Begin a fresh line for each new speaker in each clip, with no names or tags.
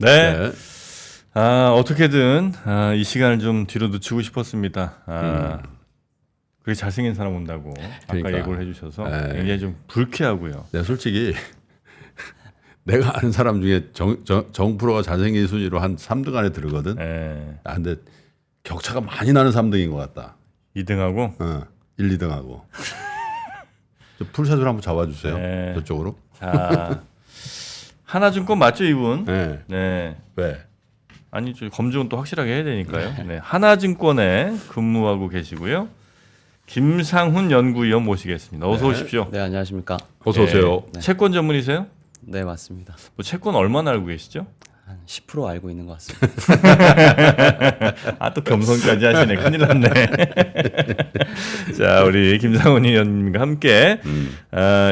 네.
네.
어떻게든 이 시간을 좀 뒤로 늦추고 싶었습니다. 그게 잘생긴 사람 온다고
그러니까.
아까 예고를 해주셔서
네.
굉장히 좀 불쾌하고요.
내가 솔직히 내가 아는 사람 중에 정 프로가 잘생긴 순위로 한 3등 안에 들거든.
네.
근데 격차가 많이 나는 3등인 것 같다.
2등하고
1, 2등하고. 풀샷을 한번 잡아주세요.
네.
저쪽으로.
자, 하나증권 맞죠 이분?
네.
네.
왜?
아니 저 검증은 또 확실하게 해야 되니까요. 네. 하나증권에 근무하고 계시고요. 김상훈 연구위원 모시겠습니다. 어서
네.
오십시오.
네, 안녕하십니까.
어서 오세요.
네. 채권 전문이세요?
네, 맞습니다.
뭐 채권 얼마나 알고 계시죠?
한 10% 알고 있는 것 같습니다.
또 겸손까지 하시네. 큰일 났네. 자, 우리 김상훈 의원님과 함께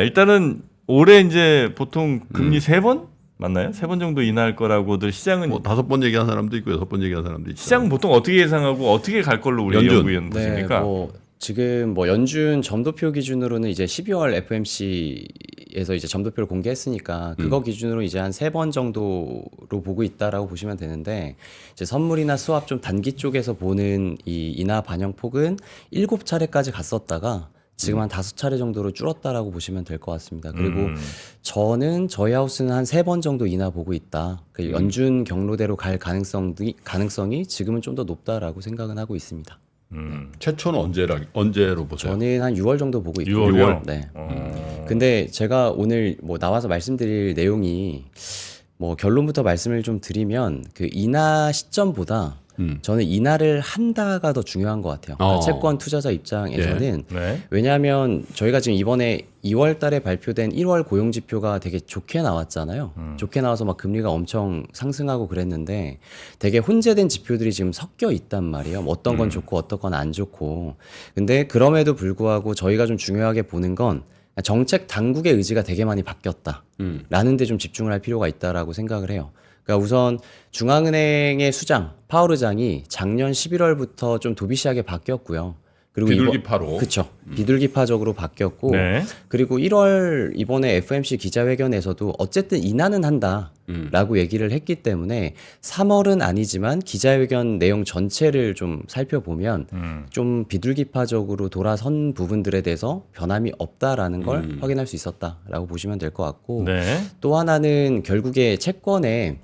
일단은 올해 이제 보통 금리 3번 맞나요? 3번 정도 인하할 거라고들 시장은
뭐 5번 얘기한 사람도 있고 6번 얘기한 사람도 있죠.
시장 보통 어떻게 예상하고 어떻게 갈 걸로 우리
연준.
연구위원 보십니까?
네, 뭐 지금 뭐 연준 점도표 기준으로는 이제 12월 FMC에서 이제 점도표를 공개했으니까 그거 기준으로 이제 한 3번 정도로 보고 있다라고 보시면 되는데 이제 선물이나 수합 좀 단기 쪽에서 보는 이 인하 반영 폭은 7차례까지 갔었다가 지금 한 5차례 정도로 줄었다라고 보시면 될 것 같습니다. 그리고 저는 저희 하우스는 한 3번 정도 인하 보고 있다. 그 연준 경로대로 갈 가능성이 지금은 좀 더 높다라고 생각은 하고 있습니다.
최초는 언제로 보세요?
저는 한 6월 정도 보고 있고요.
6월요?
네. 근데 제가 오늘 뭐 나와서 말씀드릴 내용이 뭐 결론부터 말씀을 좀 드리면 그 인하 시점보다 저는 인하를 한다가 더 중요한 것 같아요. 그러니까 채권 투자자 입장에서는
네.
왜냐하면 저희가 지금 이번에 2월 달에 발표된 1월 고용 지표가 되게 좋게 나왔잖아요. 좋게 나와서 막 금리가 엄청 상승하고 그랬는데 되게 혼재된 지표들이 지금 섞여 있단 말이에요. 뭐 어떤 건 좋고 어떤 건 안 좋고. 근데 그럼에도 불구하고 저희가 좀 중요하게 보는 건 정책 당국의 의지가 되게 많이 바뀌었다. 라는 데 좀 집중을 할 필요가 있다라고 생각을 해요. 그러니까 우선 중앙은행의 수장 파월 의장이 작년 11월부터 좀 도비시하게 바뀌었고요. 그리고
비둘기파로.
그렇죠. 비둘기파적으로 바뀌었고
네.
그리고 1월 이번에 FMC 기자회견에서도 어쨌든 인하는 한다라고 얘기를 했기 때문에 3월은 아니지만 기자회견 내용 전체를 좀 살펴보면 좀 비둘기파적으로 돌아선 부분들에 대해서 변함이 없다라는 걸 확인할 수 있었다라고 보시면 될 것 같고
네.
또 하나는 결국에 채권에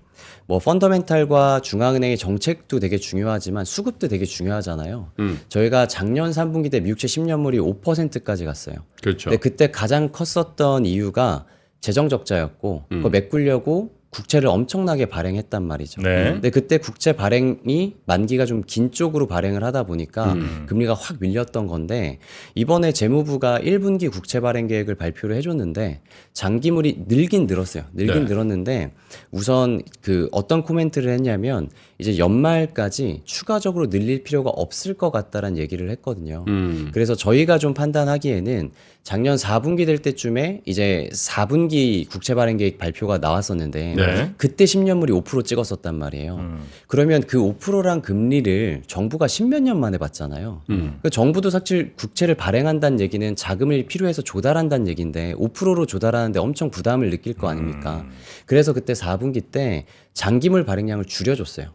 뭐 펀더멘탈과 중앙은행의 정책도 되게 중요하지만 수급도 되게 중요하잖아요. 저희가 작년 3분기 때 미국채 10년물이 5%까지 갔어요.
그렇죠.
근데 그때 가장 컸었던 이유가 재정 적자였고 그거 메꾸려고 국채를 엄청나게 발행했단 말이죠.
네.
근데 그때 국채 발행이 만기가 좀 긴 쪽으로 발행을 하다 보니까 금리가 확 밀렸던 건데 이번에 재무부가 1분기 국채 발행 계획을 발표를 해줬는데 장기물이 늘긴 늘었어요. 늘었는데 우선 그 어떤 코멘트를 했냐면 이제 연말까지 추가적으로 늘릴 필요가 없을 것 같다라는 얘기를 했거든요. 그래서 저희가 좀 판단하기에는 작년 4분기 될 때쯤에 이제 4분기 국채 발행 계획 발표가 나왔었는데
네.
그때 10년물이 5% 찍었었단 말이에요. 그러면 그 5%란 금리를 정부가 10몇 년 만에 받잖아요. 그 정부도 사실 국채를 발행한다는 얘기는 자금을 필요해서 조달한다는 얘기인데 5%로 조달하는데 엄청 부담을 느낄 거 아닙니까? 그래서 그때 4분기 때 장기물 발행량을 줄여줬어요.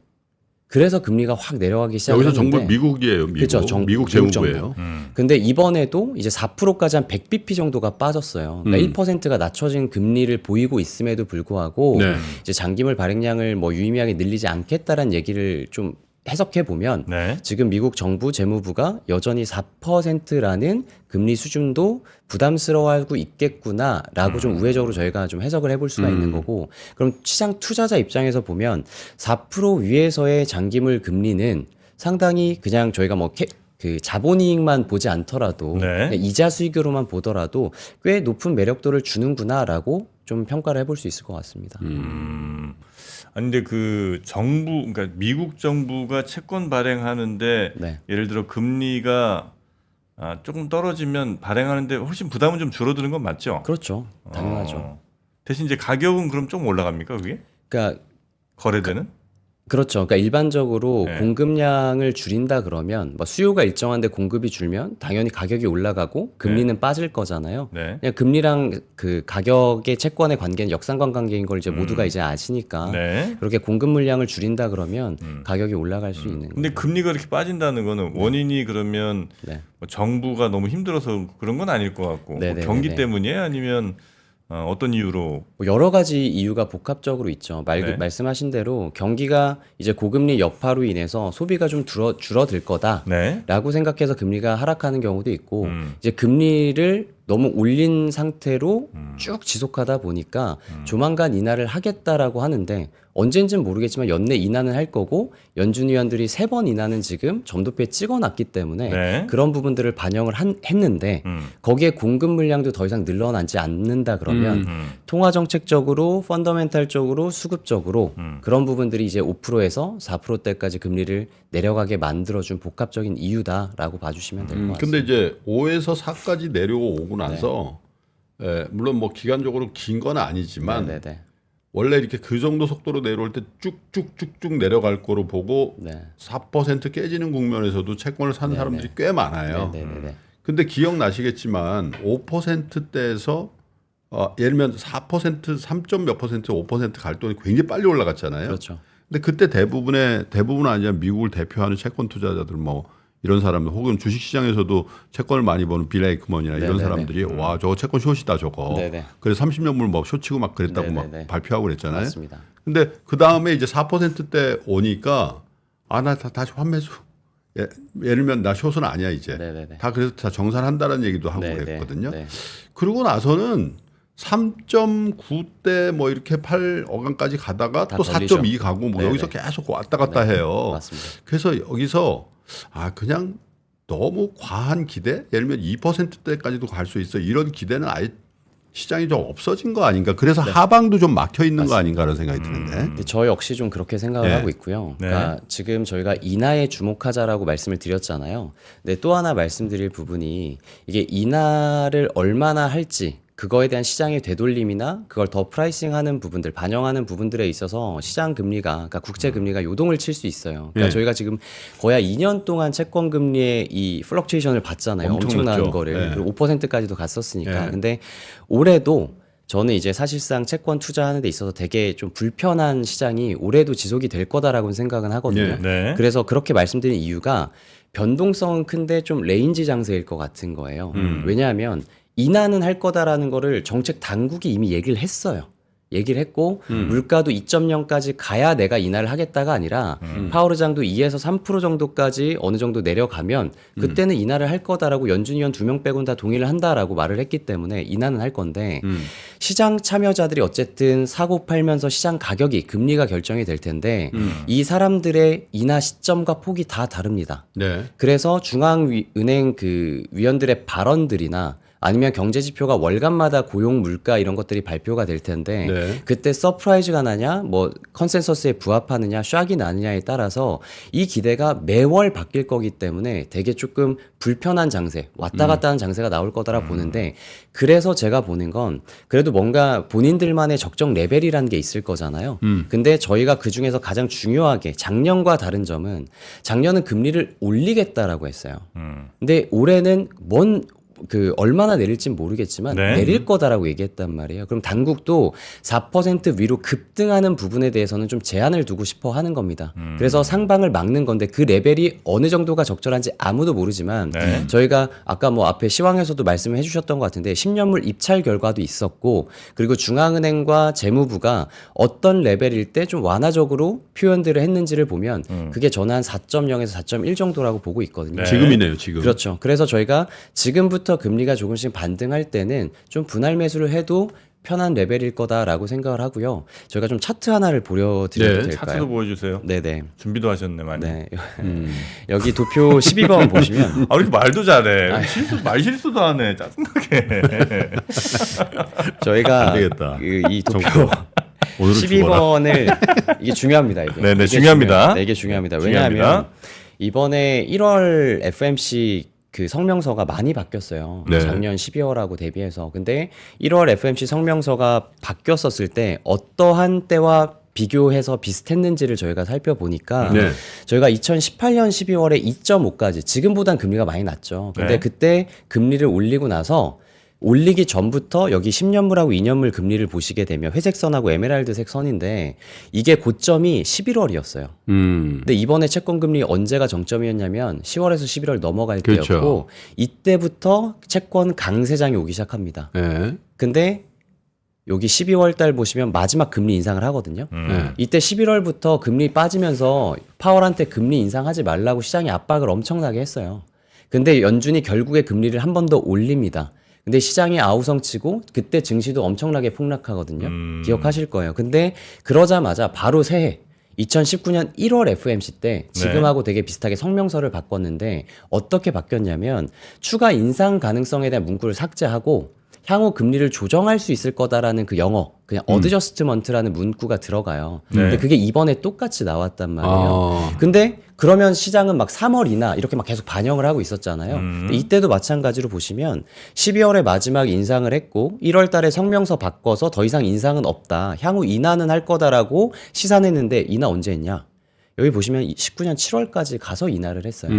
그래서 금리가 확 내려가기 시작했는데
여기서 정부 미국이에요. 미국.
그렇죠.
미국
미국
재무부예요.
근데 이번에도 이제 4%까지 한 100bp 정도가 빠졌어요. 그러니까 1%가 낮춰진 금리를 보이고 있음에도 불구하고
네.
이제 장기물 발행량을 뭐 유의미하게 늘리지 않겠다라는 얘기를 좀 해석해 보면
네.
지금 미국 정부 재무부가 여전히 4%라는 금리 수준도 부담스러워하고 있겠구나라고 좀 우회적으로 저희가 좀 해석을 해볼 수가 있는 거고 그럼 시장 투자자 입장에서 보면 4% 위에서의 장기물 금리는 상당히 그냥 저희가 뭐 그 자본이익만 보지 않더라도
네.
그냥 이자 수익으로만 보더라도 꽤 높은 매력도를 주는구나라고 좀 평가를 해볼 수 있을 것 같습니다.
아니 근데 그 정부 그러니까 미국 정부가 채권 발행하는데
네.
예를 들어 금리가 조금 떨어지면 발행하는데 훨씬 부담은 좀 줄어드는 건 맞죠?
그렇죠. 당연하죠.
대신 이제 가격은 그럼 좀 올라갑니까 그게?
그러니까
거래되는?
그렇죠. 그러니까 일반적으로
네.
공급량을 줄인다 그러면 뭐 수요가 일정한데 공급이 줄면 당연히 가격이 올라가고 금리는 빠질 거잖아요.
네.
그냥 금리랑 그 가격의 채권의 관계는 역상관관계인 걸 이제 모두가 이제 아시니까
네.
그렇게 공급 물량을 줄인다 그러면 가격이 올라갈 수 있는
근데
거죠.
금리가 이렇게 빠진다는 거는 원인이 그러면
네.
뭐 정부가 너무 힘들어서 그런 건 아닐 것 같고 뭐
네네네네.
경기 때문이에요? 아니면 어떤 이유로?
뭐 여러 가지 이유가 복합적으로 있죠.
네.
말씀하신 대로 경기가 이제 고금리 여파로 인해서 소비가 좀 줄어들 거다.
네.
라고 생각해서 금리가 하락하는 경우도 있고
음.
이제 금리를 너무 올린 상태로 쭉 지속하다 보니까 조만간 인하를 하겠다라고 하는데 언젠지는 모르겠지만 연내 인하는 할 거고 연준위원들이 3번 인하는 지금 점도표에 찍어놨기 때문에
네.
그런 부분들을 반영을 했는데 거기에 공급 물량도 더 이상 늘어나지 않는다 그러면 통화정책적으로 펀더멘탈적으로 수급적으로 그런 부분들이 이제 5%에서 4%대까지 금리를 내려가게 만들어준 복합적인 이유다라고 봐주시면 될 것 같습니다.
근데 이제 5에서 4까지 내려오고 나서 물론 뭐 기간적으로 긴 건 아니지만
네네네.
원래 이렇게 그 정도 속도로 내려올 때 쭉쭉쭉쭉 내려갈 거로 보고
네.
4% 깨지는 국면에서도 채권을 산 사람들이 꽤 많아요.
네네네.
근데 기억나시겠지만 5%대에서 예를 들면 4% 3. 몇 퍼센트 5% 갈 돈이 굉장히 빨리 올라갔잖아요.
그렇죠. 근데
그때 대부분은 아니라 미국을 대표하는 채권 투자자들 뭐 이런 사람들 혹은 주식 시장에서도 채권을 많이 버는 빌 에이크먼이나 이런
네네네.
사람들이 와 저거 채권 숏이다 저거.
네네.
그래서 30년물 뭐 숏치고 막 그랬다고
네네네.
막 발표하고 그랬잖아요.
맞습니다.
근데 그 다음에 이제 4%대 오니까 나 다시 환매수. 예를 들면 나 숏은 아니야 이제.
네네네.
다 그래서 다 정산한다는 얘기도 하고
네네.
그랬거든요.
네.
그러고 나서는 3.9대 뭐 이렇게 8억원까지 가다가
다
또
걸리죠.
4.2 가고 뭐
네네.
여기서 계속 왔다 갔다 해요.
맞습니다.
그래서 여기서 그냥 너무 과한 기대? 예를 들면 2%대까지도 갈 수 있어. 이런 기대는 아예 시장이 좀 없어진 거 아닌가. 그래서 하방도 좀 막혀 있는 거 아닌가라는 생각이 드는데.
근데 저 역시 좀 그렇게 생각을
네.
하고 있고요.
네.
그러니까 지금 저희가 인하에 주목하자라고 말씀을 드렸잖아요. 근데 또 하나 말씀드릴 부분이 이게 인하를 얼마나 할지 그거에 대한 시장의 되돌림이나 그걸 더 프라이싱하는 부분들, 반영하는 부분들에 있어서 시장 금리가, 그러니까 국채 금리가 요동을 칠 수 있어요. 그러니까
네.
저희가 지금 거의 2년 동안 채권 금리의 이 플럭추에이션을 봤잖아요. 엄청난
엄청났죠.
거를.
네.
그리고 5%까지도 갔었으니까.
네.
근데 올해도 저는 이제 사실상 채권 투자하는 데 있어서 되게 좀 불편한 시장이 올해도 지속이 될 거다라고 생각은 하거든요.
네.
그래서 그렇게 말씀드린 이유가 변동성은 큰데 좀 레인지 장세일 것 같은 거예요. 왜냐하면 인하는 할 거다라는 거를 정책 당국이 이미 얘기를 했어요. 얘기를 했고 물가도 2.0까지 가야 내가 인하를 하겠다가 아니라 파월 의장도 2에서 3% 정도까지 어느 정도 내려가면 그때는 인하를 할 거다라고 연준위원 2명 빼고는 다 동의를 한다라고 말을 했기 때문에 인하는 할 건데 시장 참여자들이 어쨌든 사고 팔면서 시장 가격이 금리가 결정이 될 텐데 이 사람들의 인하 시점과 폭이 다 다릅니다.
네.
그래서 중앙은행 그 위원들의 발언들이나 아니면 경제 지표가 월간마다 고용 물가 이런 것들이 발표가 될 텐데
네.
그때 서프라이즈가 나냐 뭐 컨센서스에 부합하느냐 샥이 나느냐에 따라서 이 기대가 매월 바뀔 거기 때문에 되게 조금 불편한 장세 왔다 갔다 하는 장세가 나올 거다라 보는데 그래서 제가 보는 건 그래도 뭔가 본인들만의 적정 레벨이라는 게 있을 거잖아요. 근데 저희가 그중에서 가장 중요하게 작년과 다른 점은 작년은 금리를 올리겠다라고 했어요. 근데 올해는 얼마나 내릴진 모르겠지만
네.
내릴 거다라고 얘기했단 말이에요. 그럼 당국도 4% 위로 급등하는 부분에 대해서는 좀 제한을 두고 싶어 하는 겁니다. 그래서 상방을 막는 건데 그 레벨이 어느 정도가 적절한지 아무도 모르지만
네.
저희가 아까 뭐 앞에 시황에서도 말씀을 해주셨던 것 같은데 10년물 입찰 결과도 있었고 그리고 중앙은행과 재무부가 어떤 레벨일 때 좀 완화적으로 표현들을 했는지를 보면 그게 저는 한 4.0에서 4.1 정도라고 보고 있거든요.
네.
지금이네요, 지금.
그렇죠. 그래서 저희가 지금부터 금리가 조금씩 반등할 때는 좀 분할 매수를 해도 편한 레벨일 거다라고 생각을 하고요. 저희가 좀 차트 하나를 보여드려도
네,
될까요?
차트도 보여주세요.
네네.
준비도 하셨네 많이.
네. 여기 도표 12번 보시면
왜 이렇게 말도 잘해? 말 실수도 하네. 짜증나게.
저희가
안 되겠다.
이 도표
오늘은 죽어라.
12번을 이게 중요합니다. 이게.
네네,
이게
중요합니다.
네, 이게 중요합니다.
중요합니다.
왜냐하면 이번에 1월 FMC 그 성명서가 많이 바뀌었어요.
네.
작년 12월하고 대비해서. 근데 1월 FMC 성명서가 바뀌었었을 때 어떠한 때와 비교해서 비슷했는지를 저희가 살펴보니까
네.
저희가 2018년 12월에 2.5까지 지금보단 금리가 많이 낮죠. 근데
네.
그때 금리를 올리고 나서 올리기 전부터 여기 10년물하고 2년물 금리를 보시게 되면 회색선하고 에메랄드색 선인데 이게 고점이 11월이었어요. 근데 이번에 채권 금리 언제가 정점이었냐면 10월에서 11월 넘어갈
그렇죠.
때였고 이때부터 채권 강세장이 오기 시작합니다.
네.
근데 여기 12월 달 보시면 마지막 금리 인상을 하거든요.
네.
이때 11월부터 금리 빠지면서 파월한테 금리 인상하지 말라고 시장이 압박을 엄청나게 했어요. 근데 연준이 결국에 금리를 한 번 더 올립니다. 근데 시장이 아우성치고 그때 증시도 엄청나게 폭락하거든요. 기억하실 거예요. 근데 그러자마자 바로 새해 2019년 1월 FOMC 때 지금하고 되게 비슷하게 성명서를 바꿨는데 어떻게 바뀌었냐면 추가 인상 가능성에 대한 문구를 삭제하고 향후 금리를 조정할 수 있을 거다라는 그 영어 그냥 어드저스트먼트라는 문구가 들어가요. 근데 그게 이번에 똑같이 나왔단 말이에요. 근데 그러면 시장은 막 3월이나 이렇게 막 계속 반영을 하고 있었잖아요. 근데 이때도 마찬가지로 보시면 12월에 마지막 인상을 했고 1월 달에 성명서 바꿔서 더 이상 인상은 없다. 향후 인하는 할 거다라고 시사했는데 인하 언제 했냐? 여기 보시면 19년 7월까지 가서 인하를 했어요.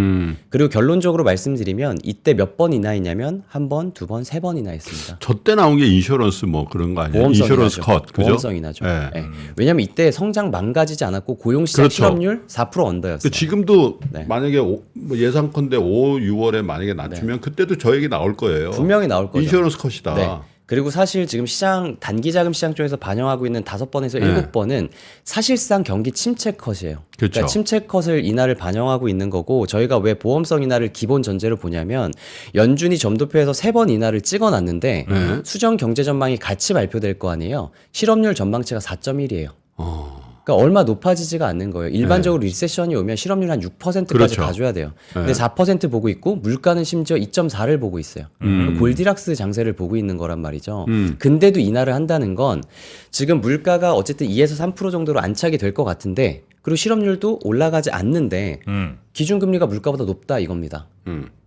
그리고 결론적으로 말씀드리면 이때 몇 번 인하했냐면 한 번, 두 번, 세 번 인하했습니다.
저 때 나온 게 인슈런스 뭐 그런 거 아니에요?
보험성
인슈런스
인하죠.
컷, 그죠?
보험성 인하죠.
네.
네. 왜냐하면 이때 성장 망가지지 않았고 고용시장
그렇죠.
실업률 4% 언더였어요.
지금도
네.
만약에 뭐 예상컨대 5, 6월에 만약에 낮추면 그때도 저 얘기 나올 거예요.
분명히 나올 거죠.
인슈런스 컷이다.
네. 그리고 사실 지금 시장 단기 자금 시장 쪽에서 반영하고 있는 5번에서 7번은 사실상 경기 침체 컷이에요.
그렇죠.
그러니까 침체 컷을 인하를 반영하고 있는 거고 저희가 왜 보험성 인하를 기본 전제로 보냐면 연준이 점도표에서 3번 인하를 찍어놨는데 수정 경제 전망이 같이 발표될 거 아니에요. 실업률 전망치가 4.1이에요. 그러니까 얼마 높아지지가 않는 거예요. 일반적으로 리세션이 오면 실업률 한 6%까지
그렇죠.
가줘야 돼요. 근데 4% 보고 있고 물가는 심지어 2.4를 보고 있어요. 골디락스 장세를 보고 있는 거란 말이죠. 근데도 인하를 한다는 건 지금 물가가 어쨌든 2에서 3% 정도로 안착이 될 것 같은데 그리고 실업률도 올라가지 않는데 기준금리가 물가보다 높다 이겁니다.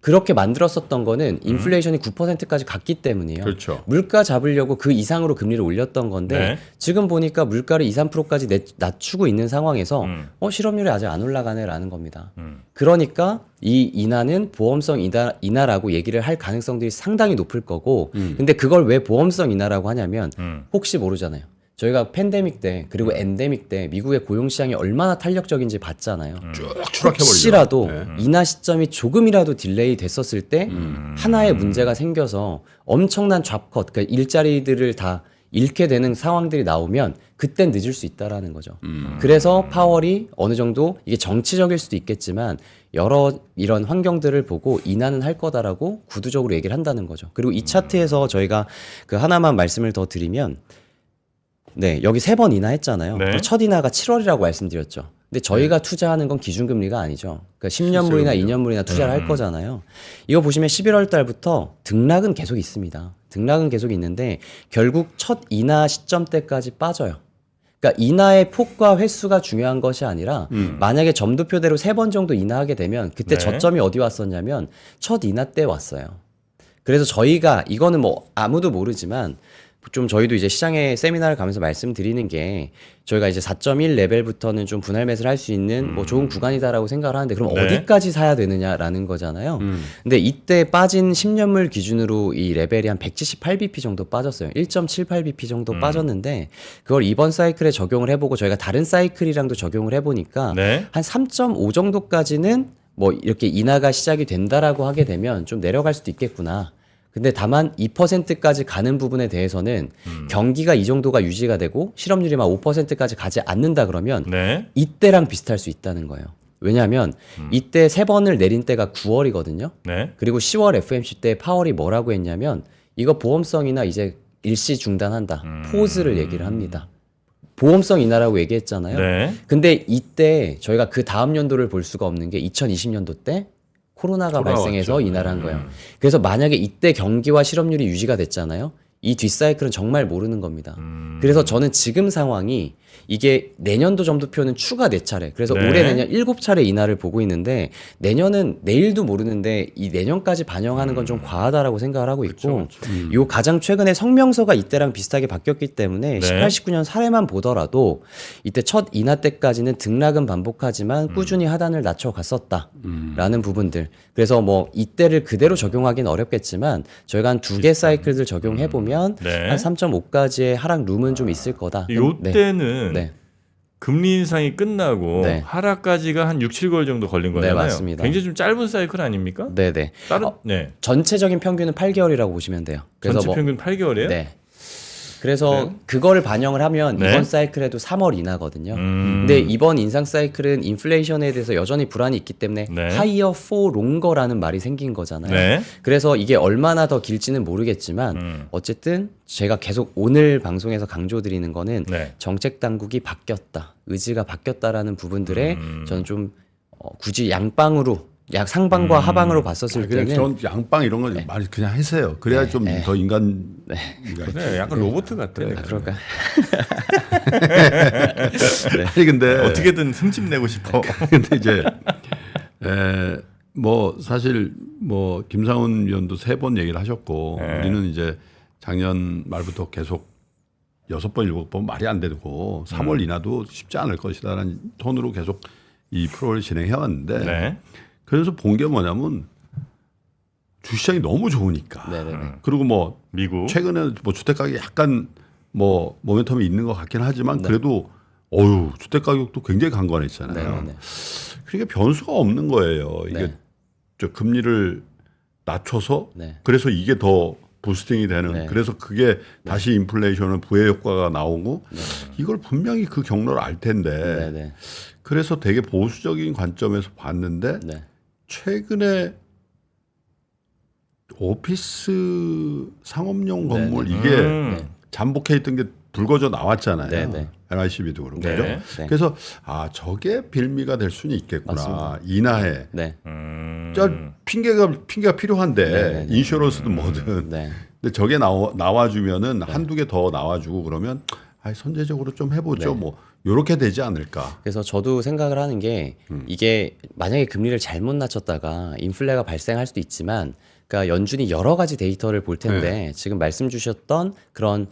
그렇게 만들었었던 거는 인플레이션이 9%까지 갔기 때문이에요.
그렇죠.
물가 잡으려고 그 이상으로 금리를 올렸던 건데
네.
지금 보니까 물가를 2, 3%까지 낮추고 있는 상황에서 실업률이 아직 안 올라가네라는 겁니다. 그러니까 이 인하는 보험성 인하라고 얘기를 할 가능성들이 상당히 높을 거고 근데 그걸 왜 보험성 인하라고 하냐면 혹시 모르잖아요. 저희가 팬데믹 때 그리고 엔데믹 때 미국의 고용시장이 얼마나 탄력적인지 봤잖아요.
쭉 추락해버리죠.
혹시라도
네.
인하 시점이 조금이라도 딜레이 됐었을 때 하나의 문제가 생겨서 엄청난 잡컷, 그러니까 일자리들을 다 잃게 되는 상황들이 나오면 그땐 늦을 수 있다라는 거죠. 그래서 파월이 어느 정도 이게 정치적일 수도 있겠지만 여러 이런 환경들을 보고 인하는 할 거다라고 구두적으로 얘기를 한다는 거죠. 그리고 이 차트에서 저희가 그 하나만 말씀을 더 드리면 네, 여기 3번 인하했잖아요.
네.
첫 인하가 7월이라고 말씀드렸죠. 근데 저희가 투자하는 건 기준금리가 아니죠. 그러니까 10년물이나 2년물이나 투자를 할 거잖아요. 이거 보시면 11월 달부터 등락은 계속 있습니다. 등락은 계속 있는데 결국 첫 인하 시점 때까지 빠져요. 그러니까 인하의 폭과 횟수가 중요한 것이 아니라 만약에 점도표대로 3번 정도 인하하게 되면 그때
네.
저점이 어디 왔었냐면 첫 인하 때 왔어요. 그래서 저희가 이거는 뭐 아무도 모르지만 좀 저희도 이제 시장에 세미나를 가면서 말씀드리는 게 저희가 이제 4.1 레벨부터는 좀 분할 매수를 할 수 있는 뭐 좋은 구간이다라고 생각을 하는데 그럼
네.
어디까지 사야 되느냐라는 거잖아요. 근데 이때 빠진 10년물 기준으로 이 레벨이 한 178bp 정도 빠졌어요. 1.78bp 정도 빠졌는데 그걸 이번 사이클에 적용을 해보고 저희가 다른 사이클이랑도 적용을 해보니까
네.
한 3.5 정도까지는 뭐 이렇게 인하가 시작이 된다라고 하게 되면 좀 내려갈 수도 있겠구나. 근데 다만 2%까지 가는 부분에 대해서는 경기가 이 정도가 유지가 되고 실업률이 막 5%까지 가지 않는다 그러면
네.
이때랑 비슷할 수 있다는 거예요. 왜냐하면 이때 3번을 내린 때가 9월이거든요.
네.
그리고 10월 FOMC 때 파월이 뭐라고 했냐면 이거 보험성이나 이제 일시 중단한다. 포즈를 얘기를 합니다. 보험성 인하라고 얘기했잖아요.
네.
근데 이때 저희가 그 다음 연도를 볼 수가 없는 게 2020년도 때 코로나가
코로나
발생해서
왔죠.
인하를 한 거예요. 그래서 만약에 이때 경기와 실업률이 유지가 됐잖아요. 이 뒷사이클은 정말 모르는 겁니다. 그래서 저는 지금 상황이 이게 내년도 점도표는 추가 4차례. 그래서
네.
올해 내년 7차례 인하를 보고 있는데 내년은 내일도 모르는데 이 내년까지 반영하는 건 좀 과하다라고 생각을 하고 있고 요 가장 최근에 성명서가 이때랑 비슷하게 바뀌었기 때문에
네.
18, 19년 사례만 보더라도 이때 첫 인하 때까지는 등락은 반복하지만 꾸준히 하단을 낮춰갔었다라는 부분들. 그래서 뭐 이때를 그대로 적용하기는 어렵겠지만 저희가 한 2개 사이클들 적용해 보면
네.
한 3.5까지의 하락 룸은 좀 있을 거다.
요때는
네.
금리 인상이 끝나고
네.
하락까지가 한 6, 7개월 정도 걸린 거잖아요.
맞습니다.
굉장히 좀 짧은 사이클 아닙니까?
네네.
다른 네.
전체적인 평균은 8개월이라고 보시면 돼요. 그래서
전체 평균 8개월이에요?
네. 그래서 그거를 반영을 하면
네.
이번 사이클에도 3월 인하거든요.
음.
근데 이번 인상 사이클은 인플레이션에 대해서 여전히 불안이 있기 때문에
네.
higher for longer라는 말이 생긴 거잖아요.
네.
그래서 이게 얼마나 더 길지는 모르겠지만 어쨌든 제가 계속 오늘 방송에서 강조드리는 거는
네.
정책 당국이 바뀌었다, 의지가 바뀌었다라는 부분들에 저는 좀 굳이 양방으로 약 상방과 하방으로 봤었을
그냥
때는
전 양빵 이런 거 많이 그냥 하세요. 그래야 좀 더 인간.
그래, 약간 로봇 같아.
아, 그럴까?
아니 근데
어떻게든 흠집내고 싶어.
근데 이제 뭐 사실 뭐 김상훈 위원도 3번 얘기를 하셨고
네.
우리는 이제 작년 말부터 계속 6번 7번 말이 안 되고 3월 인하도 쉽지 않을 것이다라는 톤으로 계속 이 프로를 진행해 왔는데
네.
그래서 본 게 뭐냐면 주시장이 너무 좋으니까.
네네네.
그리고 뭐
미국.
최근에 뭐 주택 가격이 약간 뭐 모멘텀이 있는 것 같긴 하지만
네.
그래도 주택 가격도 굉장히 강건했잖아요.
네네네.
그러니까 변수가 없는 거예요. 이게
네.
저 금리를 낮춰서
네.
그래서 이게 더 부스팅이 되는
네.
그래서 그게 다시 인플레이션은 부의 효과가 나오고 이걸 분명히 그 경로를 알 텐데
네네.
그래서 되게 보수적인 관점에서 봤는데
네.
최근에 오피스 상업용
네네.
건물 이게
네.
잠복해 있던 게 불거져 나왔잖아요.
네네.
NICB도 그렇고.
네.
그죠?
네.
그래서 저게 빌미가 될 수는 있겠구나.
맞습니다.
인하에.
네.
핑계가 필요한데
네네네.
인슈런스든 뭐든.
네.
근데 저게 나와주면은 한두 개 더 나와주고 그러면 선제적으로 좀 해보죠.
네.
뭐 요렇게 되지 않을까.
그래서 저도 생각을 하는 게 이게 만약에 금리를 잘못 낮췄다가 인플레가 발생할 수도 있지만 그러니까 연준이 여러 가지 데이터를 볼 텐데 지금 말씀 주셨던 그런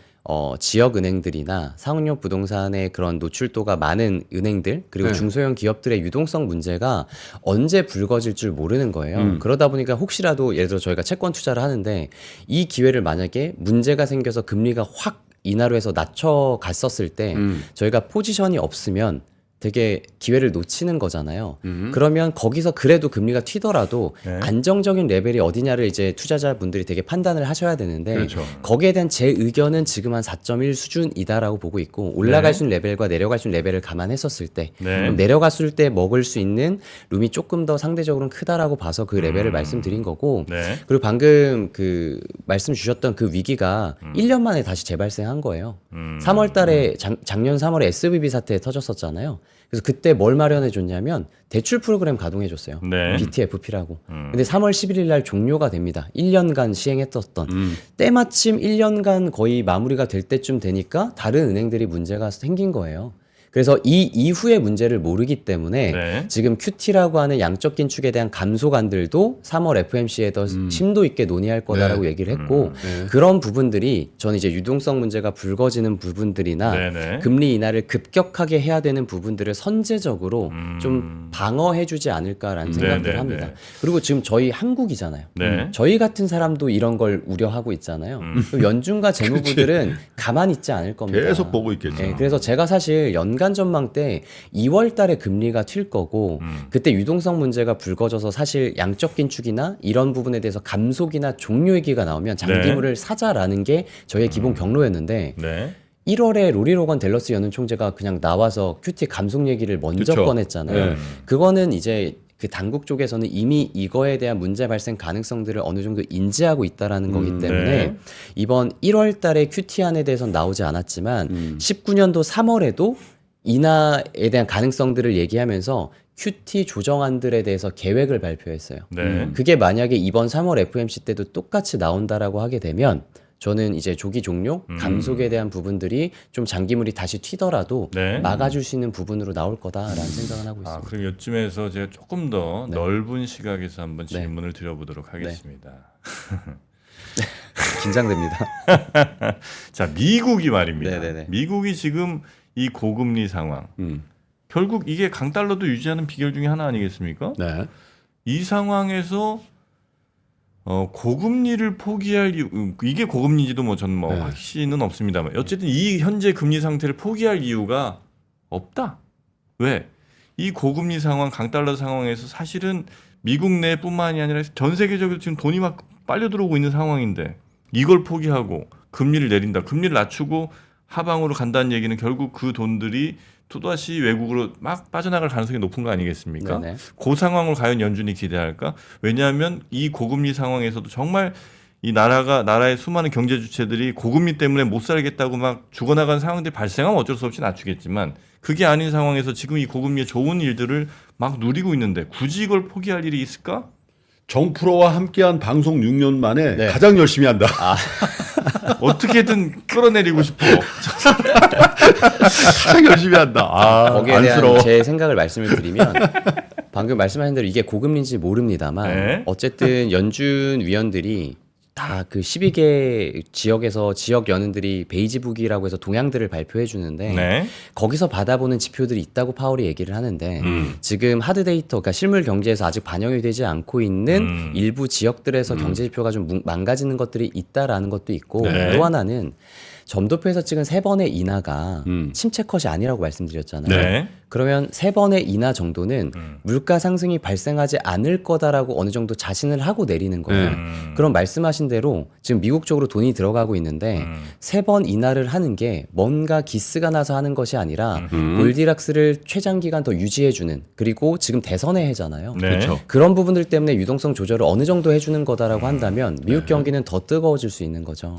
지역 은행들이나 상업용 부동산의 그런 노출도가 많은 은행들 그리고
네.
중소형 기업들의 유동성 문제가 언제 불거질 줄 모르는 거예요. 그러다 보니까 혹시라도 예를 들어 저희가 채권 투자를 하는데 이 기회를 만약에 문제가 생겨서 금리가 확 인하로 해서 낮춰갔었을 때 저희가 포지션이 없으면 되게 기회를 놓치는 거잖아요. 그러면 거기서 그래도 금리가 튀더라도
네.
안정적인 레벨이 어디냐를 이제 투자자분들이 되게 판단을 하셔야 되는데
그렇죠.
거기에 대한 제 의견은 지금 한 4.1 수준이다라고 보고 있고 올라갈
네.
수 있는 레벨과 내려갈 수 있는 레벨을 감안했었을 때
네.
그럼 내려갔을 때 먹을 수 있는 룸이 조금 더 상대적으로는 크다라고 봐서 그 레벨을 말씀드린 거고
네.
그리고 방금 그 말씀 주셨던 그 위기가 1년 만에 다시 재발생한 거예요. 3월 달에 작년 3월에 SVB 사태 터졌었잖아요. 그래서 그때 뭘 마련해 줬냐면 대출 프로그램 가동해 줬어요.
네.
BTFP라고. 근데 3월 11일 날 종료가 됩니다. 1년간 시행했었던. 때마침 1년간 거의 마무리가 될 때쯤 되니까 다른 은행들이 문제가 생긴 거예요. 그래서 이 이후의 문제를 모르기 때문에
네.
지금 QT라고 하는 양적 긴축에 대한 감소관들도 3월 FMC에 더 심도 있게 논의할 거다라고 얘기를 했고 그런 부분들이 저는 이제 유동성 문제가 불거지는 부분들이나
네네.
금리 인하를 급격하게 해야 되는 부분들을 선제적으로 좀 방어해주지 않을까라는 생각을
네네네.
합니다. 그리고 지금 저희 한국이잖아요.
네.
저희 같은 사람도 이런 걸 우려하고 있잖아요. 그럼 연준과 재무부들은 가만히 있지 않을 겁니다.
계속 보고 있겠죠.
네, 그래서 제가 사실 연간 전망 때 2월 달에 금리가 튈 거고 그때 유동성 문제가 불거져서 사실 양적 긴축이나 이런 부분에 대해서 감속이나 종료 얘기가 나오면 장기물을 사자라는 게 저희의 기본 경로였는데
네.
1월에 로리 로건 델러스 연은 총재가 그냥 나와서 QT 감속 얘기를 먼저
그쵸.
꺼냈잖아요.
네.
그거는 이제 그 당국 쪽에서는 이미 이거에 대한 문제 발생 가능성들을 어느 정도 인지하고 있다라는 거기 때문에
네.
이번 1월 달에 QT안에 대해서는 나오지 않았지만 19년도 3월에도 인하에 대한 가능성들을 얘기하면서 QT 조정안들에 대해서 계획을 발표했어요.
네.
그게 만약에 이번 3월 FMC 때도 똑같이 나온다라고 하게 되면 저는 이제 조기 종료, 감속에 대한 부분들이 좀 장기물이 다시 튀더라도
네.
막아줄 수 있는 부분으로 나올 거다라는 생각은 하고 있습니다.
그럼 이쯤에서 제가 조금 더
네.
넓은 시각에서 한번
네.
질문을 드려보도록 하겠습니다.
긴장됩니다.
자, 미국이 말입니다.
네네네.
미국이 지금 이 고금리 상황, 결국 이게 강달러도 유지하는 비결 중에 하나 아니겠습니까?
네.
이 상황에서 고금리를 포기할 이유, 이게 고금리인지도 뭐 저는 뭐
네.
확신은 없습니다만 어쨌든 이 현재 금리 상태를 포기할 이유가 없다. 왜? 이 고금리 상황, 강달러 상황에서 사실은 미국 내뿐만이 아니라 전 세계적으로 지금 돈이 막 빨려 들어오고 있는 상황인데 이걸 포기하고 금리를 내린다. 금리를 낮추고 하방으로 간다는 얘기는 결국 그 돈들이 또다시 외국으로 막 빠져나갈 가능성이 높은 거 아니겠습니까?
네네.
그 상황을 과연 연준이 기대할까? 왜냐하면 이 고금리 상황에서도 정말 이 나라의 수많은 경제 주체들이 고금리 때문에 못 살겠다고 막 죽어나간 상황들이 발생하면 어쩔 수 없이 낮추겠지만 그게 아닌 상황에서 지금 이 고금리의 좋은 일들을 막 누리고 있는데 굳이 이걸 포기할 일이 있을까?
정프로와 함께한 방송 6년 만에
네.
가장 열심히 한다.
어떻게든 끌어내리고 싶어.
가장 열심히 한다.
거기에
안쓰러워.
대한 제 생각을 말씀을 드리면 방금 말씀하신 대로 이게 고금리인지 모릅니다만
네.
어쨌든 연준 위원들이 다 그 12개 지역에서 지역 연은들이 베이지북이라고 해서 동향들을 발표해 주는데
네.
거기서 받아보는 지표들이 있다고 파월이 얘기를 하는데 지금 하드 데이터, 그러니까 실물 경제에서 아직 반영이 되지 않고 있는 일부 지역들에서 경제 지표가 좀 망가지는 것들이 있다라는 것도 있고
네.
또 하나는 점도표에서 찍은 3번의 인하가 침체 컷이 아니라고 말씀드렸잖아요.
네.
그러면 3번의 인하 정도는 물가 상승이 발생하지 않을 거다라고 어느 정도 자신을 하고 내리는 거예요. 그럼 말씀하신 대로 지금 미국 쪽으로 돈이 들어가고 있는데 3번 인하를 하는 게 뭔가 기스가 나서 하는 것이 아니라 골디락스를 최장 기간 더 유지해주는, 그리고 지금 대선의 해잖아요.
네.
그렇죠.
그런 부분들 때문에 유동성 조절을 어느 정도 해주는 거다라고 한다면 미국 경기는 더 뜨거워질 수 있는 거죠.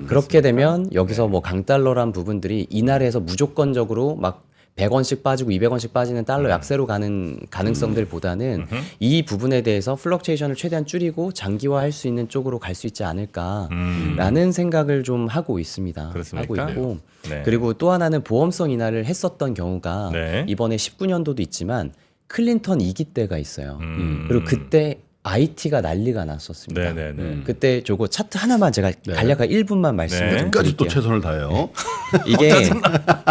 그렇게 되면 여기서 뭐 강달러란 부분들이 인하를 해서 무조건적으로 막 100원씩 빠지고 200원씩 빠지는 달러 약세로 가는 가능성들보다는 이 부분에 대해서 플럭체이션을 최대한 줄이고 장기화할 수 있는 쪽으로 갈 수 있지 않을까라는 생각을 좀 하고 있습니다.
그렇습니까?
하고 있고
네.
그리고 또 하나는 보험성 인하를 했었던 경우가
네.
이번에 19년도도 있지만 클린턴 2기 때가 있어요. 그리고 그때 IT가 난리가 났었습니다.
네네네.
그때 저거 차트 하나만 제가 간략하게 1분만 말씀을
네.
좀
끝까지 또
드릴게요.
최선을 다해요.
이게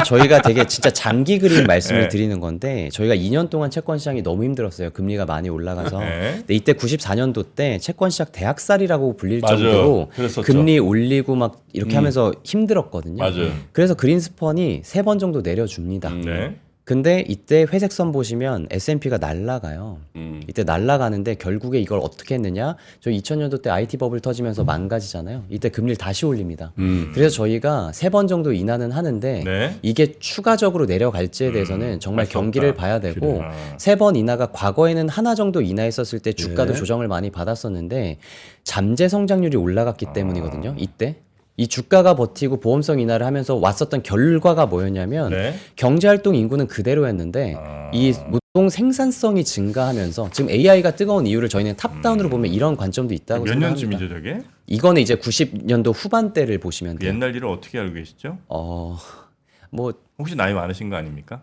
저희가 되게 진짜 장기 그림 말씀을
네.
드리는 건데 저희가 2년 동안 채권 시장이 너무 힘들었어요. 금리가 많이 올라가서.
네.
근데 이때 94년도 때 채권 시장 대학살이라고 불릴
맞아요.
정도로
그랬었죠.
금리 올리고 막 이렇게 하면서 힘들었거든요.
맞아요.
그래서 그린스펀이 3번 정도 내려줍니다.
네.
근데 이때 회색선 보시면 S&P가 날라가요. 이때 날라가는데 결국에 이걸 어떻게 했느냐? 저 2000년도 때 IT 버블 터지면서 망가지잖아요. 이때 금리를 다시 올립니다. 그래서 저희가 3번 정도 인하는 하는데
네.
이게 추가적으로 내려갈지에 대해서는 정말
알수
경기를
없다.
봐야 되고
그래.
3번 인하가 과거에는 하나 정도 인하했었을 때 주가도
예.
조정을 많이 받았었는데 잠재 성장률이 올라갔기 때문이거든요. 이때. 이 주가가 버티고 보험성 인하를 하면서 왔었던 결과가 뭐였냐면
네.
경제활동 인구는 그대로였는데 이 노동 생산성이 증가하면서 지금 AI가 뜨거운 이유를 저희는 탑다운으로 보면 이런 관점도 있다고
몇
생각합니다.
년쯤이죠, 저게?
이거는 이제 90년도 후반대를 보시면 돼요.
옛날 일을 어떻게 알고 계시죠?
뭐
혹시 나이 많으신 거 아닙니까?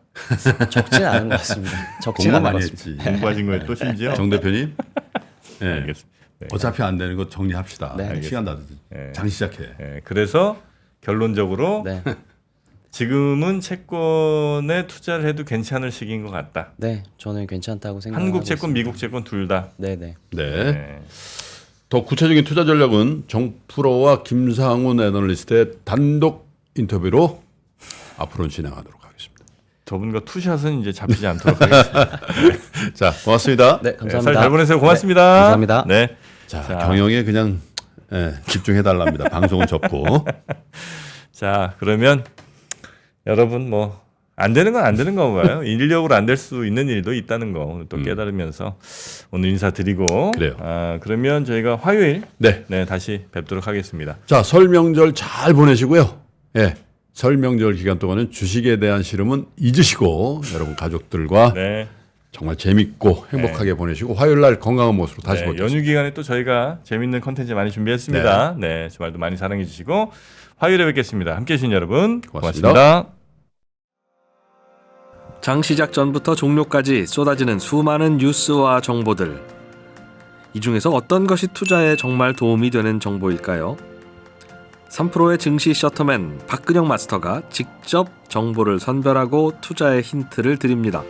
적지는 않은 것 같습니다. 적지는
공부
않은 것
많이
같습니다.
했지.
공부하신 거에 또 심지어?
정 대표님. 네.
알겠습니다. 네.
어차피 안 되는 거 정리합시다.
네.
시간 다 됐지.
네.
장 시작해.
네, 그래서 결론적으로
네,
지금은 채권에 투자를 해도 괜찮을 시기인 것 같다.
네, 저는 괜찮다고 생각하고
한국 채권, 미국 채권 둘 다.
네, 네.
네.
네.
더 구체적인 투자 전략은 정프로와 김상훈 애널리스트의 단독 인터뷰로 앞으로 진행하도록 하겠습니다.
저분과 투샷은 이제 잡히지 않도록 하겠습니다.
자, 고맙습니다.
네,
네,
감사합니다.
잘 보내세요. 고맙습니다.
네, 감사합니다.
네.
자,
자.
경영에 그냥 집중해달랍니다. 방송은 접고.
자, 그러면 여러분 뭐 안 되는 건 안 되는 건가요? 인력으로 안 될 수 있는 일도 있다는 거 오늘 또 깨달으면서 오늘 인사드리고
그래요.
그러면 저희가 화요일
네.
다시 뵙도록 하겠습니다.
자, 설 명절 잘 보내시고요. 예. 설 명절 기간 동안은 주식에 대한 시름은 잊으시고 여러분 가족들과
네.
정말 재밌고 행복하게 보내시고 화요일 날 건강한 모습으로 다시
네,
뵙겠습니다.
연휴 기간에 또 저희가 재밌는 컨텐츠 많이 준비했습니다. 네, 주말도 많이 사랑해 주시고 화요일에 뵙겠습니다. 함께해 주신 여러분
고맙습니다.
고맙습니다.
장 시작 전부터 종료까지 쏟아지는 수많은 뉴스와 정보들. 이 중에서 어떤 것이 투자에 정말 도움이 되는 정보일까요? 3프로의 증시 셔터맨 박근영 마스터가 직접 정보를 선별하고 투자의 힌트를 드립니다.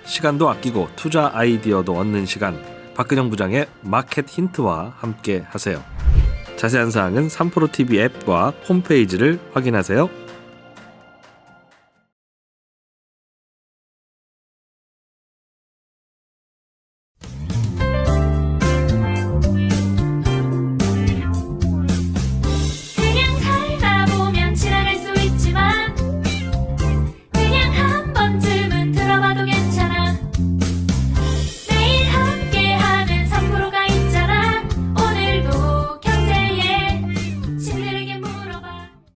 시간도 아끼고 투자 아이디어도 얻는 시간, 박근영 부장의 마켓 힌트와 함께 하세요. 자세한 사항은 3프로 TV 앱과 홈페이지를 확인하세요.